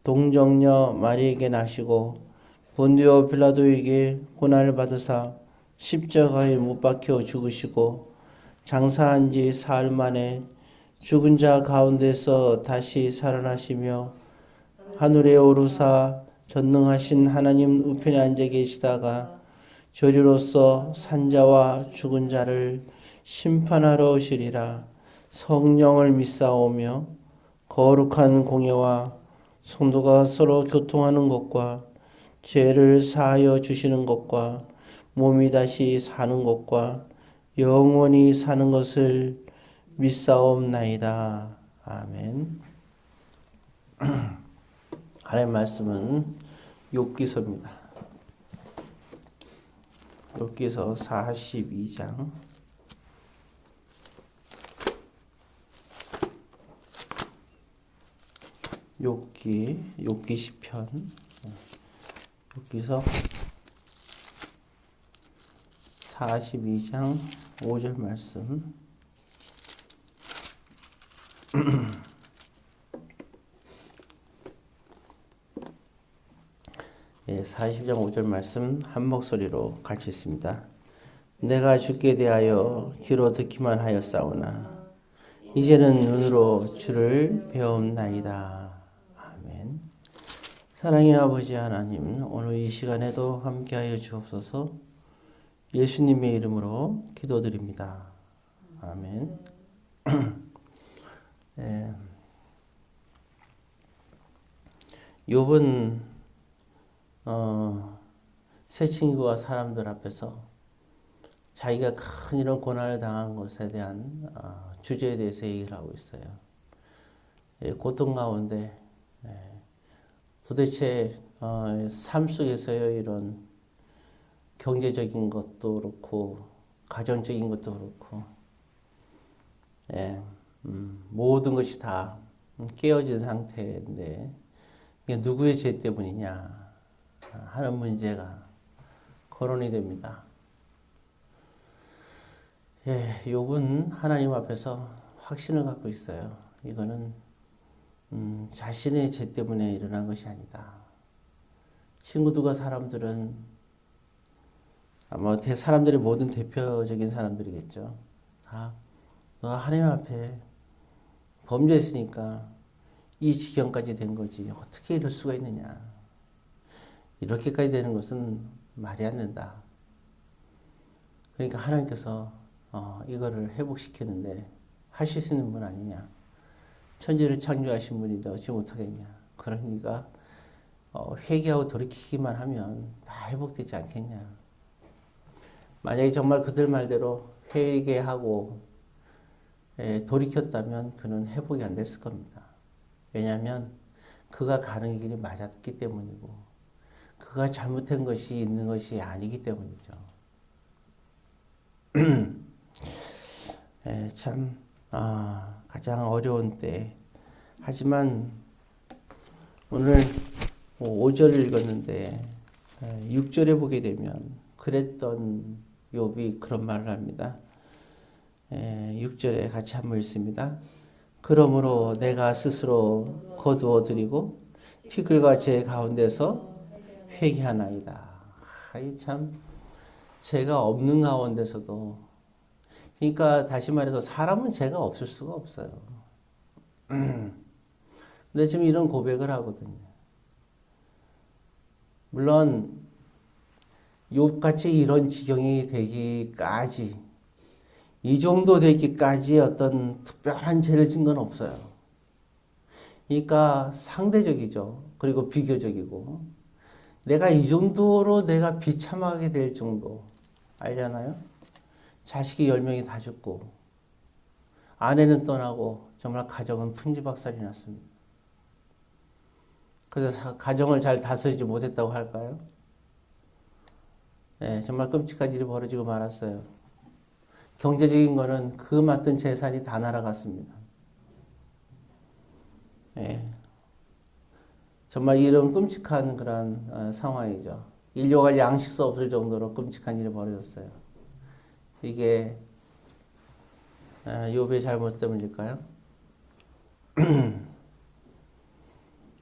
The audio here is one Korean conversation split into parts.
동정녀 마리에게 나시고 본디오 빌라도에게 고난을 받으사 십자가에 못 박혀 죽으시고 장사한 지 사흘 만에 죽은 자 가운데서 다시 살아나시며 하늘에 오르사 전능하신 하나님 우편에 앉아 계시다가 저리로서 산자와 죽은 자를 심판하러 오시리라. 성령을 믿사오며 거룩한 공예와 성도가 서로 교통하는 것과 죄를 사하여 주시는 것과 몸이 다시 사는 것과 영원히 사는 것을 믿사옵나이다. 아멘. 하나님의 말씀은 욥기서입니다. 욥기서 42장 욥기 시편 욥기서 42장 5절 말씀 예, 40장 5절 말씀 한 목소리로 같이 있습니다. 내가 주께 대하여 귀로 듣기만 하였사오나 이제는 눈으로 주를 배움나이다. 아멘. 사랑의 아버지 하나님, 오늘 이 시간에도 함께하여 주옵소서. 예수님의 이름으로 기도드립니다. 아멘. 예. 욥은 새 친구와 사람들 앞에서 자기가 큰 이런 고난을 당한 것에 대한 주제에 대해서 얘기를 하고 있어요. 예, 고통 가운데 도대체 삶 속에서의 이런 경제적인 것도 그렇고 가정적인 것도 그렇고 모든 것이 다 깨어진 상태인데 이게 누구의 죄 때문이냐 하는 문제가 거론이 됩니다. 예, 욥은 하나님 앞에서 확신을 갖고 있어요. 이거는 자신의 죄 때문에 일어난 것이 아니다. 친구들과 사람들은 아마 사람들의 모든 대표적인 사람들이겠죠. 다 너가 하나님 앞에 범죄했으니까 이 지경까지 된 거지. 어떻게 이럴 수가 있느냐. 이렇게까지 되는 것은 말이 안 된다. 그러니까 하나님께서 이거를 회복시키는데 하실 수 있는 분 아니냐. 천지를 창조하신 분인데 어찌 못하겠냐. 그러니까 회개하고 돌이키기만 하면 다 회복되지 않겠냐. 만약에 정말 그들 말대로 회개하고 돌이켰다면 그는 회복이 안 됐을 겁니다. 왜냐하면 그가 가는 길이 맞았기 때문이고 그가 잘못한 것이 있는 것이 아니기 때문이죠. 참 가장 어려운 때 하지만 오늘 5절을 읽었는데 6절에 보게 되면 그랬던 욥이 그런 말을 합니다. 6절에 같이 한번 읽습니다. 그러므로 내가 스스로 거두어 드리고 티끌과 제 가운데서 회개하나이다. 참 죄가 없는 가운데서도 그러니까 다시 말해서 사람은 죄가 없을 수가 없어요. 근데 지금 이런 고백을 하거든요. 물론 욥같이 이런 지경이 되기까지 이 정도 되기까지 어떤 특별한 죄를 진 건 없어요. 그러니까 상대적이죠. 그리고 비교적이고 내가 이 정도로 내가 비참하게 될 정도 알잖아요. 자식이 10명이 다 죽고 아내는 떠나고 정말 가정은 풍지박살이 났습니다. 그래서 가정을 잘 다스리지 못했다고 할까요? 네, 정말 끔찍한 일이 벌어지고 말았어요. 경제적인 거는 그 맡은 재산이 다 날아갔습니다. 네, 정말 이런 끔찍한 그런 상황이죠. 인류가 양식도 없을 정도로 끔찍한 일이 벌어졌어요. 이게 욥의 잘못 때문일까요?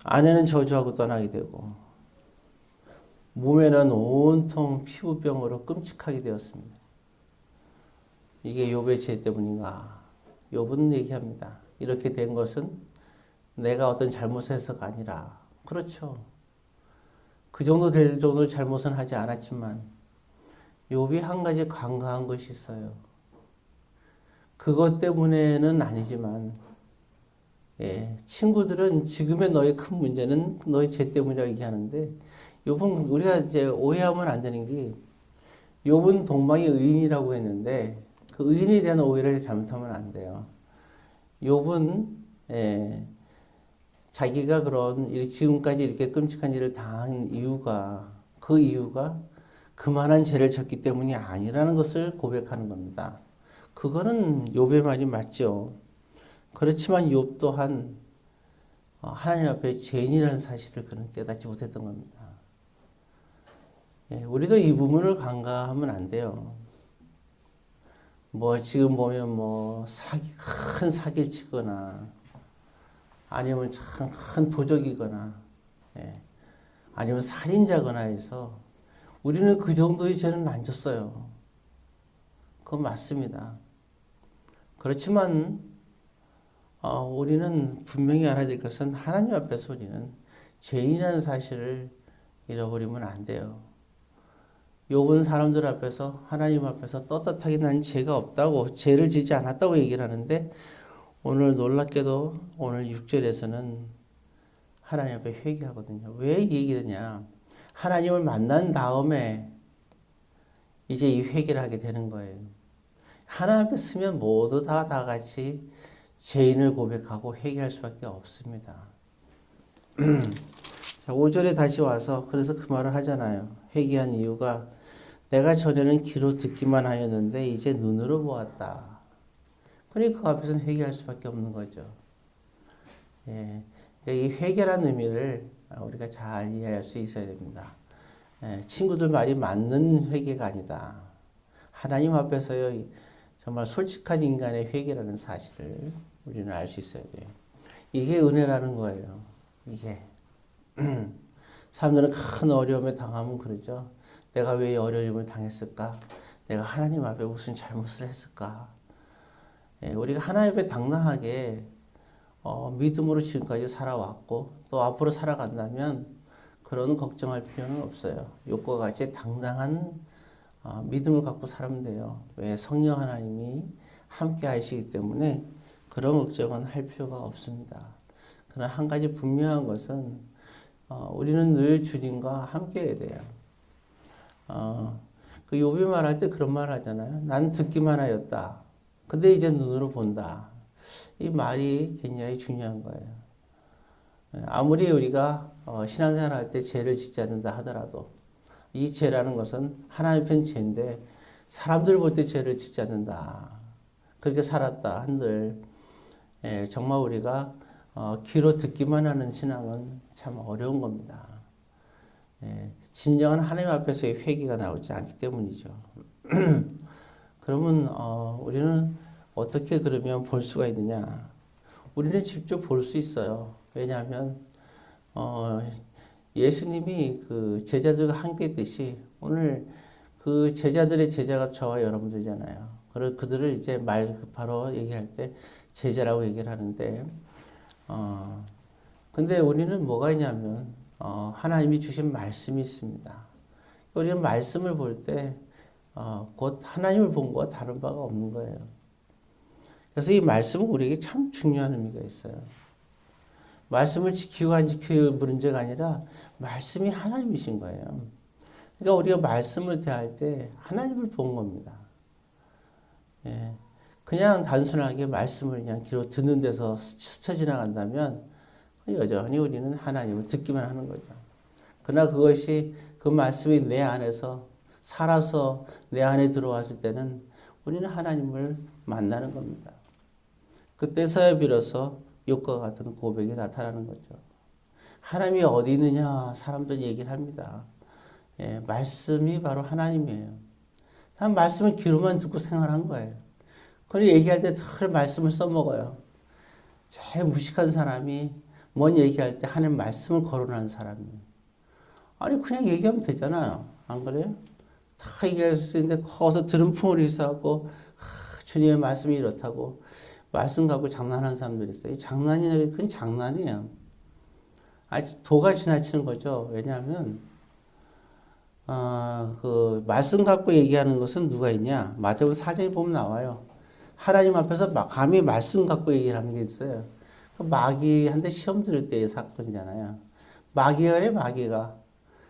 아내는 저주하고 떠나게 되고 몸에는 온통 피부병으로 끔찍하게 되었습니다. 이게 욥의 죄 때문인가? 욥은 얘기합니다. 이렇게 된 것은 내가 어떤 잘못을 해서가 아니라 그렇죠. 그 정도 될 정도 잘못은 하지 않았지만 욥이 한 가지 간과한 것이 있어요. 그것 때문에는 아니지만 친구들은 지금의 너의 큰 문제는 너의 죄 때문이라고 얘기하는데 욥은 우리가 이제 오해하면 안 되는 게 욥은 동방의 의인이라고 했는데 그 의인에 대한 오해를 잘못하면 안 돼요. 욥은 자기가 그런 지금까지 이렇게 끔찍한 일을 당한 이유가 그 이유가 그만한 죄를 졌기 때문이 아니라는 것을 고백하는 겁니다. 그거는 욥의 말이 맞죠. 그렇지만 욥 또한 하나님 앞에 죄인이라는 사실을 그는 깨닫지 못했던 겁니다. 우리도 이 부분을 간과하면 안 돼요. 뭐 지금 보면 뭐 큰 사기를 치거나 아니면 참 큰 도적이거나 아니면 살인자거나 해서 우리는 그 정도의 죄는 안 졌어요. 그건 맞습니다. 그렇지만 우리는 분명히 알아야 될 것은 하나님 앞에서 우리는 죄인이라는 사실을 잃어버리면 안 돼요. 욥은 사람들 앞에서 하나님 앞에서 떳떳하게 난 죄가 없다고 죄를 지지 않았다고 얘기를 하는데 오늘 놀랍게도 오늘 6절에서는 하나님 앞에 회개하거든요. 왜 이 얘기를 하냐? 하나님을 만난 다음에 이제 이 회개를 하게 되는 거예요. 하나님 앞에 서면 모두 다 같이 죄인을 고백하고 회개할 수밖에 없습니다. 자, 5절에 다시 와서 그래서 그 말을 하잖아요. 회개한 이유가 내가 전에는 귀로 듣기만 하였는데 이제 눈으로 보았다. 그러니까 그 앞에서는 회개할 수밖에 없는 거죠. 그러니까 이 회개라는 의미를 우리가 잘 이해할 수 있어야 됩니다. 친구들 말이 맞는 회개가 아니다. 하나님 앞에서요, 정말 솔직한 인간의 회개라는 사실을 우리는 알 수 있어야 돼요. 이게 은혜라는 거예요. 이게. 사람들은 큰 어려움에 당하면 그러죠. 내가 왜 이 어려움을 당했을까? 내가 하나님 앞에 무슨 잘못을 했을까? 우리가 하나님 앞에 당당하게 믿음으로 지금까지 살아왔고 또 앞으로 살아간다면 그런 걱정할 필요는 없어요. 욥과 같이 당당한 믿음을 갖고 살면 돼요. 왜? 성령 하나님이 함께 하시기 때문에 그런 걱정은 할 필요가 없습니다. 그러나 한 가지 분명한 것은 우리는 늘 주님과 함께 해야 돼요. 그 욥이 말할 때 그런 말 하잖아요. 난 듣기만 하였다. 근데 이제 눈으로 본다. 이 말이 굉장히 중요한 거예요. 아무리 우리가 신앙생활 할 때 죄를 짓지 않는다 하더라도 이 죄라는 것은 하나님 편 죄인데 사람들 볼 때 죄를 짓지 않는다. 그렇게 살았다 한들 정말 우리가 귀로 듣기만 하는 신앙은 참 어려운 겁니다. 진정한 하나님 앞에서의 회개가 나오지 않기 때문이죠. 그러면 우리는 어떻게 그러면 볼 수가 있느냐? 우리는 직접 볼 수 있어요. 왜냐하면 예수님이 그 제자들과 함께 있듯이 오늘 그 제자들의 제자가 저와 여러분들이잖아요. 그리고 그들을 이제 말 바로 얘기할 때 제자라고 얘기를 하는데 근데 우리는 뭐가 있냐면 하나님이 주신 말씀이 있습니다. 우리는 말씀을 볼 때 곧 하나님을 본 것과 다른 바가 없는 거예요. 그래서 이 말씀은 우리에게 참 중요한 의미가 있어요. 말씀을 지키고 안 지키고 문제가 아니라 말씀이 하나님이신 거예요. 그러니까 우리가 말씀을 대할 때 하나님을 본 겁니다. 그냥 단순하게 말씀을 그냥 귀로 듣는 데서 스쳐 지나간다면 여전히 우리는 하나님을 듣기만 하는 거죠. 그러나 그것이 그 말씀이 내 안에서 살아서 내 안에 들어왔을 때는 우리는 하나님을 만나는 겁니다. 그때서야 비로소 욥과 같은 고백이 나타나는 거죠. 하나님이 어디 있느냐 사람들이 얘기를 합니다. 말씀이 바로 하나님이에요. 난 말씀을 귀로만 듣고 생활한 거예요. 그리고 얘기할 때 늘 말씀을 써먹어요. 제일 무식한 사람이 뭔 얘기할 때 하나님 말씀을 거론하는 사람이에요. 아니 그냥 얘기하면 되잖아요. 안 그래요? 다 얘기할 수 있는데 거기서 들은 풍을 일사하고 주님의 말씀이 이렇다고 말씀 갖고 장난하는 사람들이 있어요. 이 장난이 그건 장난이에요. 아주 도가 지나치는 거죠. 왜냐하면 그 말씀 갖고 얘기하는 것은 누가 있냐? 마태복음 4장에 보면 나와요. 하나님 앞에서 감히 말씀 갖고 얘기를 하는 게 있어요. 그 마귀한테 시험 들을 때의 사건이잖아요. 마귀가 그래, 마귀가.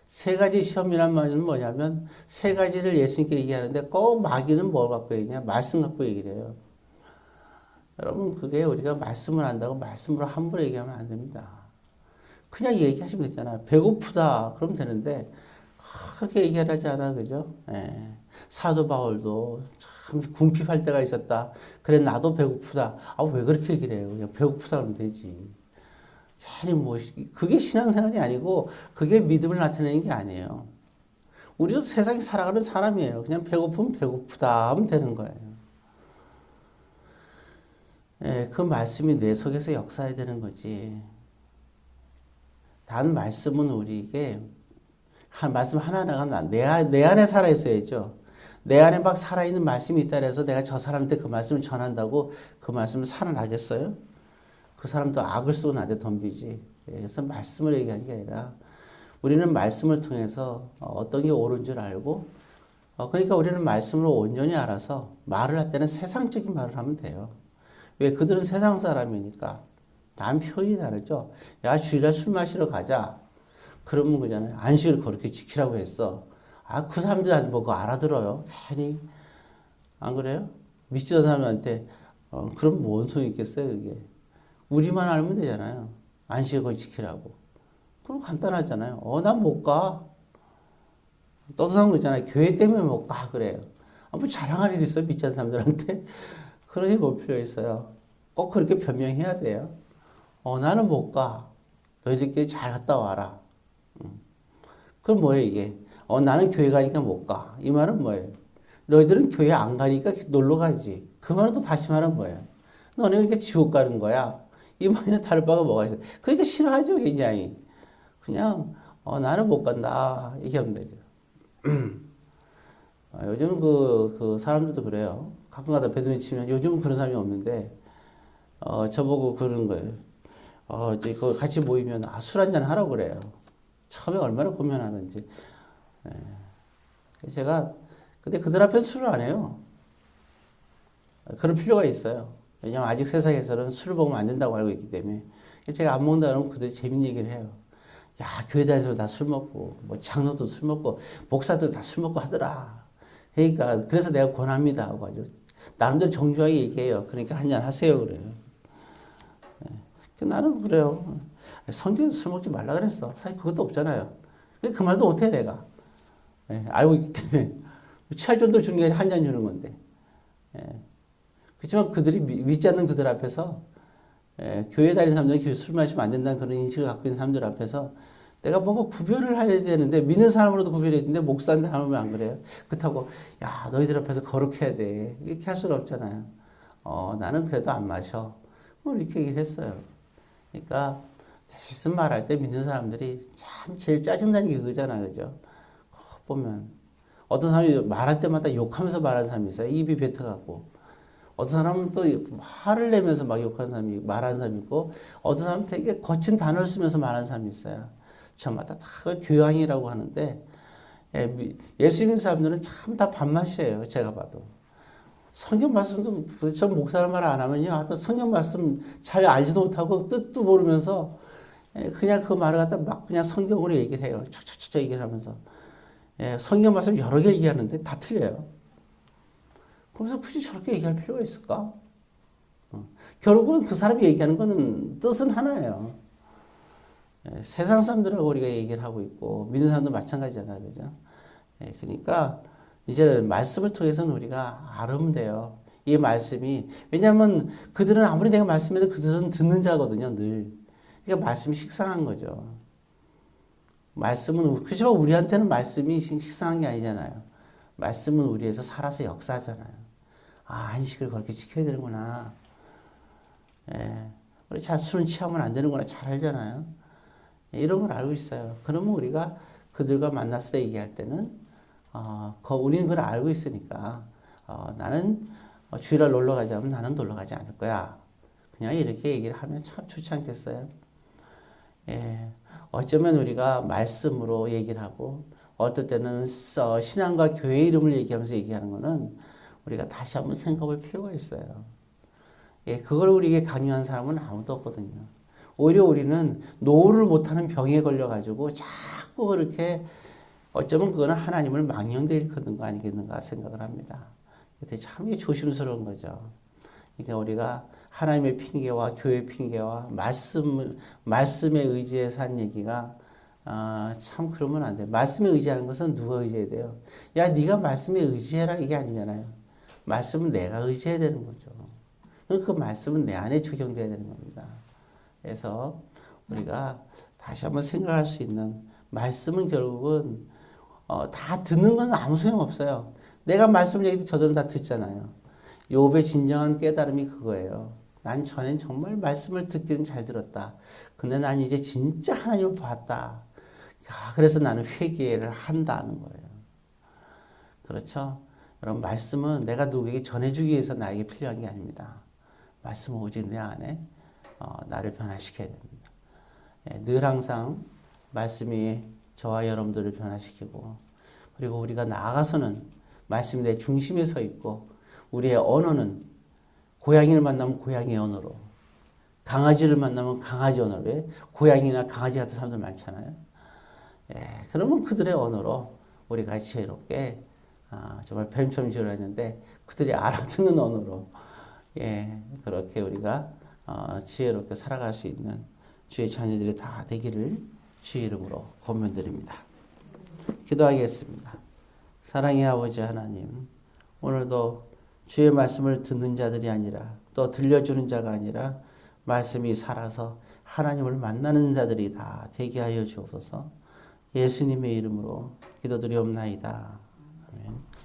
세 가지 시험이란 말은 뭐냐면 세 가지를 예수님께 얘기하는데 꼭 마귀는 뭘 갖고 얘기냐? 말씀 갖고 얘기를 해요. 여러분 그게 우리가 말씀을 안다고 말씀으로 함부로 얘기하면 안 됩니다. 그냥 얘기하시면 되잖아요. 배고프다 그러면 되는데 그렇게 얘기하지 않아 그죠? 예. 사도 바울도 참 궁핍할 때가 있었다. 그래 나도 배고프다. 아 왜 그렇게 얘기를 해요? 그냥 배고프다 그러면 되지. 아니 뭐 그게 신앙생활이 아니고 그게 믿음을 나타내는 게 아니에요. 우리도 세상에 살아가는 사람이에요. 그냥 배고프면 배고프다 하면 되는 거예요. 예, 그 말씀이 내 속에서 역사해야 되는 거지. 단 말씀은 우리에게 말씀 하나하나가 내 안에 살아 있어야죠. 내 안에 막 살아있는 말씀이 있다 해서 내가 저 사람한테 그 말씀을 전한다고 그 말씀을 살아나겠어요? 그 사람도 악을 쓰고 나한테 덤비지. 그래서 말씀을 얘기하는 게 아니라 우리는 말씀을 통해서 어떤 게 옳은 줄 알고 그러니까 우리는 말씀으로 온전히 알아서 말을 할 때는 세상적인 말을 하면 돼요. 왜? 그들은 세상 사람이니까. 난 표현이 다르죠. 야 주일날 술 마시러 가자. 그러면 그잖아요. 안식을 그렇게 지키라고 했어. 그 사람들한테 뭐 그거 알아들어요. 괜히. 안 그래요? 믿지도 사람한테 그럼 뭔 소용이 있겠어요, 이게. 우리만 알면 되잖아요. 안식을 거기 지키라고. 그럼 간단하잖아요. 난 못 가. 떠드는 거 있잖아요. 교회 때문에 못 가. 그래요. 뭐 자랑할 일 있어요, 믿지 않는 사람들한테. 그러니 뭐 필요 있어요. 꼭 그렇게 변명해야 돼요. 나는 못 가. 너희들끼리 잘 갔다 와라. 그럼 뭐예요, 이게? 나는 교회 가니까 못 가. 이 말은 뭐예요? 너희들은 교회 안 가니까 놀러 가지. 그 말은 또 다시 말하면 뭐예요? 너네 그러니까 지옥 가는 거야. 이 말이나 다를 바가 뭐가 있어요? 그러니까 싫어하죠, 굉장히. 그냥, 나는 못 간다. 얘기하면 되죠. 요즘 그 사람들도 그래요. 가끔가다 배드민 치면 요즘은 그런 사람이 없는데, 저보고 그러는 거예요. 이제 그 같이 모이면, 술 한잔 하라고 그래요. 처음에 얼마나 고민하는지. 제가, 근데 그들 앞에서 술을 안 해요. 그럴 필요가 있어요. 왜냐면 아직 세상에서는 술을 먹으면 안 된다고 알고 있기 때문에. 제가 안 먹는다 그러면 그들이 재밌는 얘기를 해요. 야, 교회 다니면서 다 술 먹고, 뭐 장로도 술 먹고, 목사들 다 술 먹고 하더라. 그러니까, 그래서 내가 권합니다. 하고 아주 나름대로 정중하게 얘기해요. 그러니까 한잔 하세요. 그래요. 나는 그래요. 성경에서 술 먹지 말라 그랬어. 사실 그것도 없잖아요. 그 말도 못해, 내가. 알고 있기 때문에. 취할 정도 주는 게 아니라 한 잔 주는 건데. 그렇지만 그들이 믿지 않는 그들 앞에서 교회 다니는 사람들은 교회 술 마시면 안 된다는 그런 인식을 갖고 있는 사람들 앞에서 내가 뭔가 구별을 해야 되는데 믿는 사람으로도 구별해야 되는데 목사한테 하면 안 그래요? 그렇다고 야 너희들 앞에서 거룩해야 돼 이렇게 할 수는 없잖아요. 나는 그래도 안 마셔. 이렇게 얘기를 했어요. 그러니까 대신 말할 때 믿는 사람들이 참 제일 짜증나는 게 그거잖아, 그죠? 보면 어떤 사람이 말할 때마다 욕하면서 말하는 사람이 있어요. 입이 뱉어갖고. 어떤 사람은 또 화를 내면서 막 욕하는 사람이 말하는 사람이 있고 어떤 사람은 되게 거친 단어를 쓰면서 말하는 사람이 있어요. 저마다 다 교양이라고 하는데 예수 믿는 사람들은 참 다 밥맛이에요. 제가 봐도. 성경 말씀도 전 목사를 말 안 하면요. 또 성경 말씀 잘 알지도 못하고 뜻도 모르면서 그냥 그 말을 갖다 막 그냥 성경으로 얘기를 해요. 척척척 얘기를 하면서. 성경 말씀 여러 개 얘기하는데 다 틀려요. 그래서 굳이 저렇게 얘기할 필요가 있을까? 결국은 그 사람이 얘기하는 거는 뜻은 하나예요. 세상 사람들하고 우리가 얘기를 하고 있고 믿는 사람도 마찬가지잖아요. 그죠? 그러니까 이제 말씀을 통해서는 우리가 알으면 돼요. 이 말씀이 왜냐하면 그들은 아무리 내가 말씀해도 그들은 듣는 자거든요. 늘. 그러니까 말씀이 식상한 거죠. 말씀은 그렇지만 우리한테는 말씀이 식상한 게 아니잖아요. 말씀은 우리에서 살아서 역사하잖아요. 안식을 그렇게 지켜야 되는구나. 우리 잘 술은 취하면 안 되는구나 잘 알잖아요. 이런 걸 알고 있어요. 그러면 우리가 그들과 만났을 때 얘기할 때는 우리는 그걸 알고 있으니까 나는 주일날 놀러 가자면 나는 놀러 가지 않을 거야. 그냥 이렇게 얘기를 하면 참 좋지 않겠어요? 예, 어쩌면 우리가 말씀으로 얘기를 하고 어떨 때는 신앙과 교회 이름을 얘기하면서 얘기하는 거는 우리가 다시 한번 생각할 필요가 있어요. 예, 그걸 우리에게 강요한 사람은 아무도 없거든요. 오히려 우리는 노후를 못하는 병에 걸려가지고 자꾸 그렇게 어쩌면 그거는 하나님을 망령되이 일컫는 거 아니겠는가 생각을 합니다. 참 조심스러운 거죠. 그러니까 우리가 하나님의 핑계와 교회 핑계와 말씀에 의지해서 한 얘기가 참 그러면 안 돼요. 말씀에 의지하는 것은 누가 의지해야 돼요? 야, 네가 말씀에 의지해라 이게 아니잖아요. 말씀은 내가 의지해야 되는 거죠. 그 말씀은 내 안에 적용돼야 되는 겁니다. 그래서 우리가 다시 한번 생각할 수 있는 말씀은 결국은 다 듣는 건 아무 소용 없어요. 내가 말씀 얘기도 저들은 다 듣잖아요. 욥의 진정한 깨달음이 그거예요. 난 전엔 정말 말씀을 듣기는 잘 들었다. 근데 난 이제 진짜 하나님을 봤다. 그래서 나는 회개를 한다는 거예요. 그렇죠? 여러분 말씀은 내가 누구에게 전해주기 위해서 나에게 필요한 게 아닙니다. 말씀은 오직 내 안에 나를 변화시켜야 됩니다. 예, 늘 항상 말씀이 저와 여러분들을 변화시키고 그리고 우리가 나아가서는 말씀이 내 중심에 서 있고 우리의 언어는 고양이를 만나면 고양이의 언어로 강아지를 만나면 강아지 언어로 왜? 고양이나 강아지 같은 사람들 많잖아요. 예, 그러면 그들의 언어로 우리가 지혜롭게 정말 뱀처럼 지어냈는데 그들이 알아듣는 언어로 예, 그렇게 우리가 지혜롭게 살아갈 수 있는 주의 자녀들이 다 되기를 주의 이름으로 권면드립니다. 기도하겠습니다. 사랑의 아버지 하나님, 오늘도 주의 말씀을 듣는 자들이 아니라 또 들려주는 자가 아니라 말씀이 살아서 하나님을 만나는 자들이 다 되게 하여 주옵소서. 예수님의 이름으로 기도드리옵나이다. 아멘.